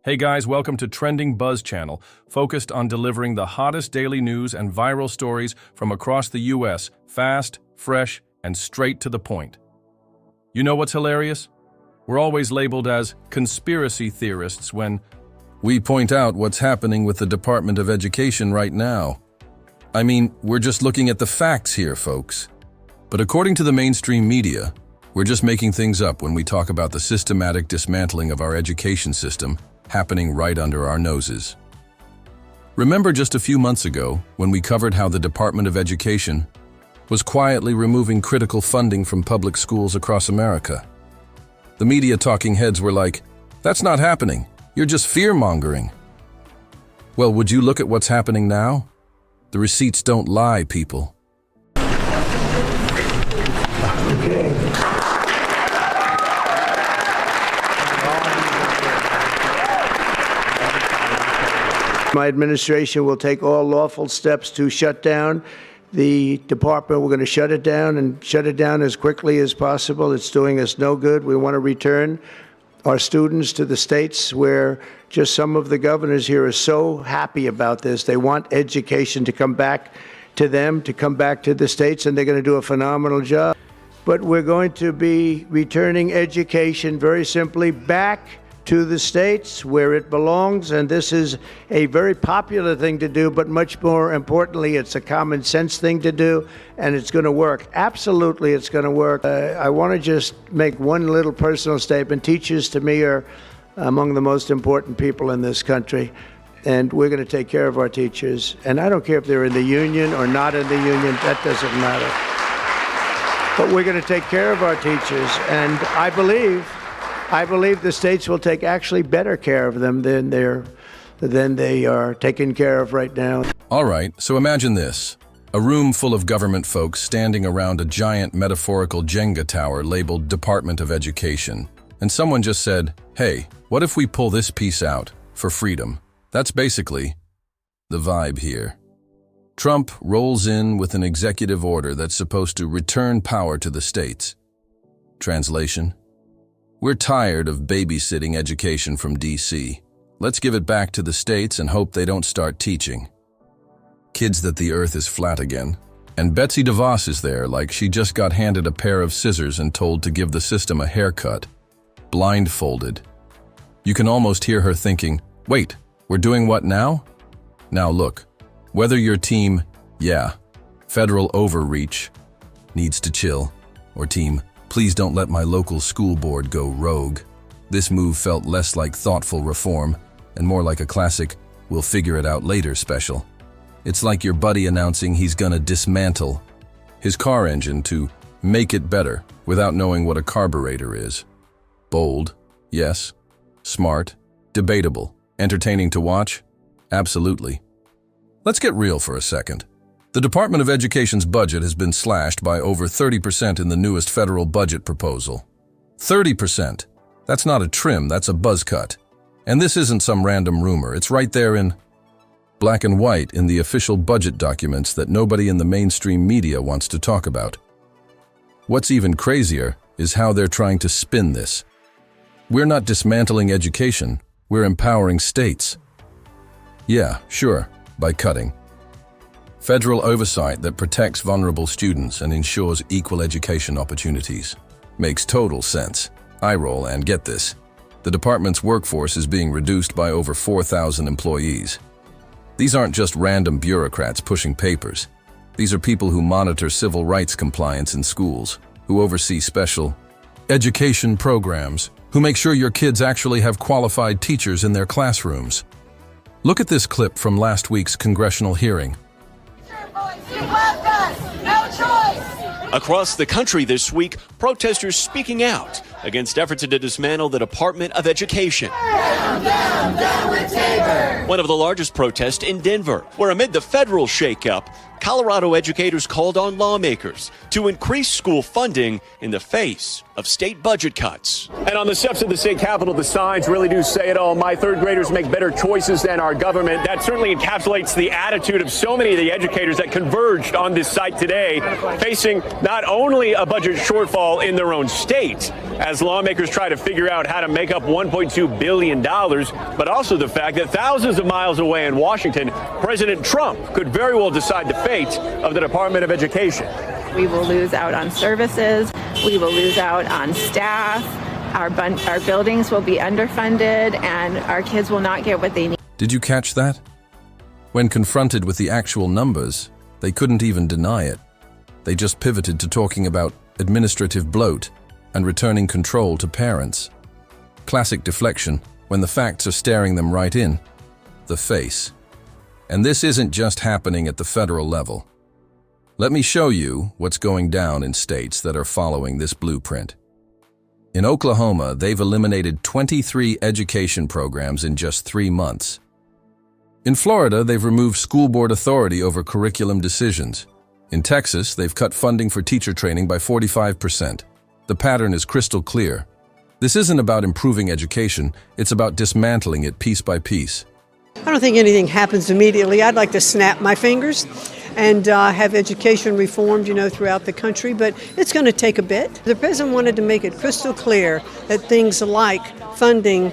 Hey guys, welcome to Trending Buzz channel, focused on delivering the hottest daily news and viral stories from across the US, fast, fresh, and straight to the point. You know what's hilarious? We're always labeled as conspiracy theorists when we point out what's happening with the Department of Education right now. I mean, we're just looking at the facts here, folks. But according to the mainstream media, we're just making things up when we talk about the systematic dismantling of our education system happening right under our noses. Remember just a few months ago when we covered how the Department of Education was quietly removing critical funding from public schools across America? The media talking heads were like, "That's not happening. You're just fear-mongering." Well, would you look at what's happening now? The receipts don't lie, people. My administration will take all lawful steps to shut down the department. We're going to shut it down and shut it down as quickly as possible. It's doing us no good. We want to return our students to the states where just some of the governors here are so happy about this. They want education to come back to them, to come back to the states, and they're going to do a phenomenal job. But we're going to be returning education very simply back to the states where it belongs, and this is a very popular thing to do, but much more importantly, it's a common sense thing to do, and it's going to work. Absolutely, it's going to work. I want to just make one little personal statement. Teachers, to me, are among the most important people in this country, and we're going to take care of our teachers. And I don't care if they're in the union or not in the union, that doesn't matter. But we're going to take care of our teachers, and I believe the states will take actually better care of them than they are taken care of right now. All right, so imagine this. A room full of government folks standing around a giant metaphorical Jenga tower labeled Department of Education. And someone just said, "Hey, what if we pull this piece out for freedom?" That's basically the vibe here. Trump rolls in with an executive order that's supposed to return power to the states. Translation: we're tired of babysitting education from DC. Let's give it back to the states and hope they don't start teaching kids that the earth is flat again. And Betsy DeVos is there like she just got handed a pair of scissors and told to give the system a haircut, blindfolded. You can almost hear her thinking, "Wait, we're doing what now?" Now look, whether your team, federal overreach, needs to chill, or team, "Please don't let my local school board go rogue," this move felt less like thoughtful reform and more like a classic "we'll figure it out later" special. It's like your buddy announcing he's gonna dismantle his car engine to make it better without knowing what a carburetor is. Bold, yes. Smart, debatable. Entertaining to watch? Absolutely. Let's get real for a second. The Department of Education's budget has been slashed by over 30% in the newest federal budget proposal. 30%. That's not a trim, that's a buzz cut. And this isn't some random rumor, it's right there in black and white in the official budget documents that nobody in the mainstream media wants to talk about. What's even crazier is how they're trying to spin this. We're not dismantling education, we're empowering states. Yeah, sure, by cutting federal oversight that protects vulnerable students and ensures equal education opportunities. Makes total sense. Eye roll, and get this. The department's workforce is being reduced by over 4,000 employees. These aren't just random bureaucrats pushing papers. These are people who monitor civil rights compliance in schools, who oversee special education programs, who make sure your kids actually have qualified teachers in their classrooms. Look at this clip from last week's congressional hearing. Across the country this week, protesters speaking out against efforts to dismantle the Department of Education. Down, down, down with Tabor! One of the largest protests in Denver, where amid the federal shakeup, Colorado educators called on lawmakers to increase school funding in the face of state budget cuts. And on the steps of the state capitol, the signs really do say it all. My third graders make better choices than our government. That certainly encapsulates the attitude of so many of the educators that converged on this site today, facing not only a budget shortfall in their own state, as lawmakers try to figure out how to make up $1.2 billion, but also the fact that thousands of miles away in Washington, President Trump could very well decide the fate of the Department of Education. We will lose out on services. We will lose out on staff. Our buildings will be underfunded, and our kids will not get what they need. Did you catch that? When confronted with the actual numbers, they couldn't even deny it. They just pivoted to talking about administrative bloat and returning control to parents. Classic deflection when the facts are staring them right in the face. And this isn't just happening at the federal level. Let me show you what's going down in states that are following this blueprint. In Oklahoma, they've eliminated 23 education programs in just 3 months. In Florida, they've removed school board authority over curriculum decisions. In Texas, they've cut funding for teacher training by 45%. The pattern is crystal clear. This isn't about improving education, it's about dismantling it piece by piece. I don't think anything happens immediately. I'd like to snap my fingers and have education reformed, throughout the country, but it's going to take a bit. The president wanted to make it crystal clear that things like funding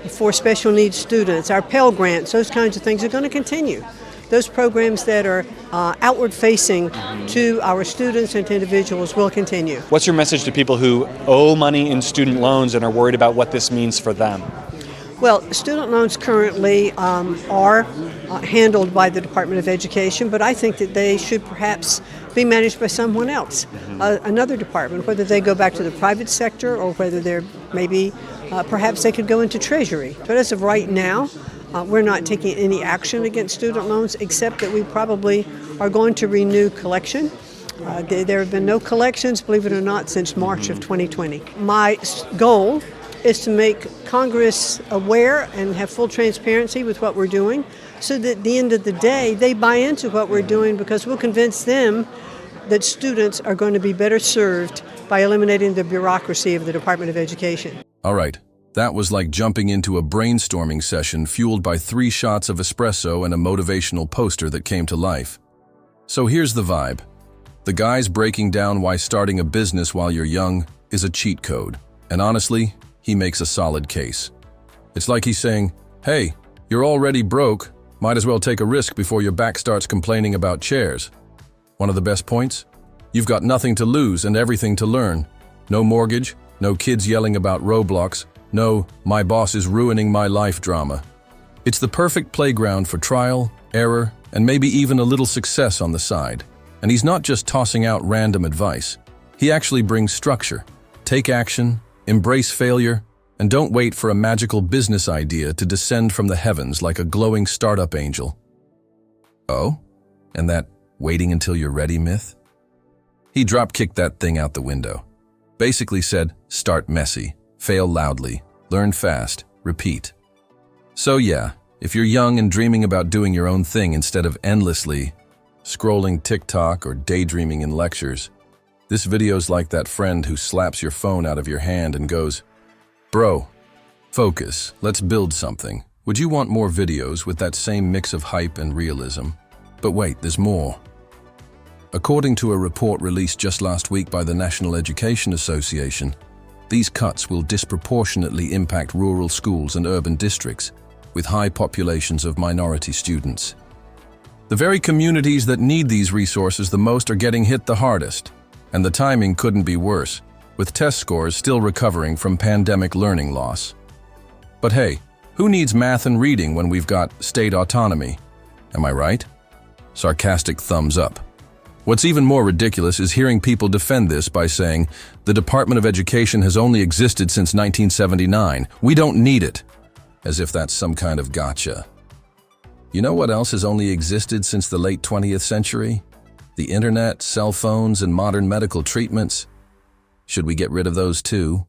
for special needs students, our Pell Grants, those kinds of things are going to continue. Those programs that are outward-facing to our students and to individuals will continue. What's your message to people who owe money in student loans and are worried about what this means for them? Well, student loans currently are handled by the Department of Education, but I think that they should perhaps be managed by someone else, another department, whether they go back to the private sector or whether they're maybe perhaps they could go into Treasury. But as of right now, we're not taking any action against student loans, except that we probably are going to renew collection. There have been no collections, believe it or not, since March of 2020. My goal is to make Congress aware and have full transparency with what we're doing so that at the end of the day, they buy into what we're doing, because we'll convince them that students are going to be better served by eliminating the bureaucracy of the Department of Education. All right, that was like jumping into a brainstorming session fueled by 3 shots of espresso and a motivational poster that came to life. So here's the vibe. The guy's breaking down why starting a business while you're young is a cheat code. And honestly, he makes a solid case. It's like he's saying, hey, you're already broke, might as well take a risk before your back starts complaining about chairs. One of the best points? You've got nothing to lose and everything to learn. No mortgage, no kids yelling about Roblox, no my boss is ruining my life drama. It's the perfect playground for trial, error, and maybe even a little success on the side. And he's not just tossing out random advice. He actually brings structure. Take action, embrace failure, and don't wait for a magical business idea to descend from the heavens like a glowing startup angel. Oh? And that waiting until you're ready myth? He drop-kicked that thing out the window. Basically said, start messy, fail loudly, learn fast, repeat. So yeah, if you're young and dreaming about doing your own thing instead of endlessly scrolling TikTok or daydreaming in lectures, this video's like that friend who slaps your phone out of your hand and goes, bro, focus, let's build something. Would you want more videos with that same mix of hype and realism? But wait, there's more. According to a report released just last week by the National Education Association, these cuts will disproportionately impact rural schools and urban districts with high populations of minority students. The very communities that need these resources the most are getting hit the hardest, and the timing couldn't be worse, with test scores still recovering from pandemic learning loss. But hey, who needs math and reading when we've got state autonomy? Am I right? Sarcastic thumbs up. What's even more ridiculous is hearing people defend this by saying, the Department of Education has only existed since 1979. We don't need it. As if that's some kind of gotcha. You know what else has only existed since the late 20th century? The internet, cell phones, and modern medical treatments. Should we get rid of those too?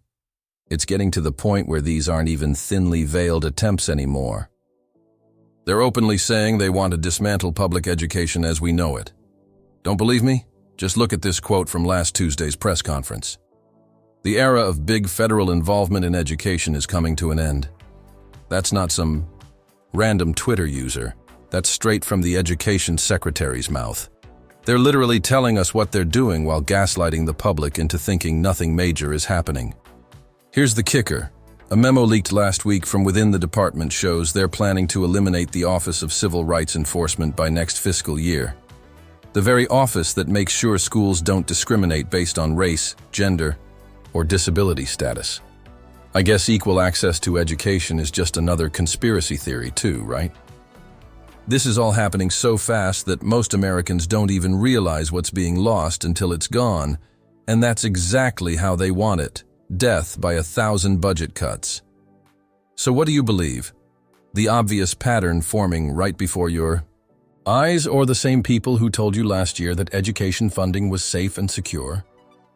It's getting to the point where these aren't even thinly veiled attempts anymore. They're openly saying they want to dismantle public education as we know it. Don't believe me? Just look at this quote from last Tuesday's press conference. The era of big federal involvement in education is coming to an end. That's not some random Twitter user. That's straight from the education secretary's mouth. They're literally telling us what they're doing while gaslighting the public into thinking nothing major is happening. Here's the kicker. A memo leaked last week from within the department shows they're planning to eliminate the Office of Civil Rights Enforcement by next fiscal year. The very office that makes sure schools don't discriminate based on race, gender, or disability status. I guess equal access to education is just another conspiracy theory too, right? This is all happening so fast that most Americans don't even realize what's being lost until it's gone, and that's exactly how they want it. Death by 1,000 budget cuts. So what do you believe? The obvious pattern forming right before your eyes, or the same people who told you last year that education funding was safe and secure?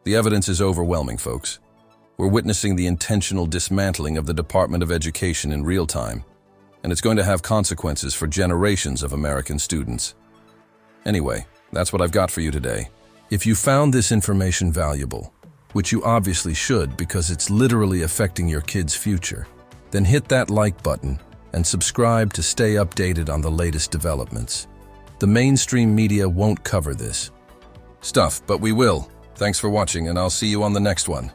The evidence is overwhelming, folks. We're witnessing the intentional dismantling of the Department of Education in real time, and it's going to have consequences for generations of American students. Anyway, that's what I've got for you today. If you found this information valuable, which you obviously should because it's literally affecting your kids' future, then hit that like button and subscribe to stay updated on the latest developments. The mainstream media won't cover this stuff, but we will. Thanks for watching, and I'll see you on the next one.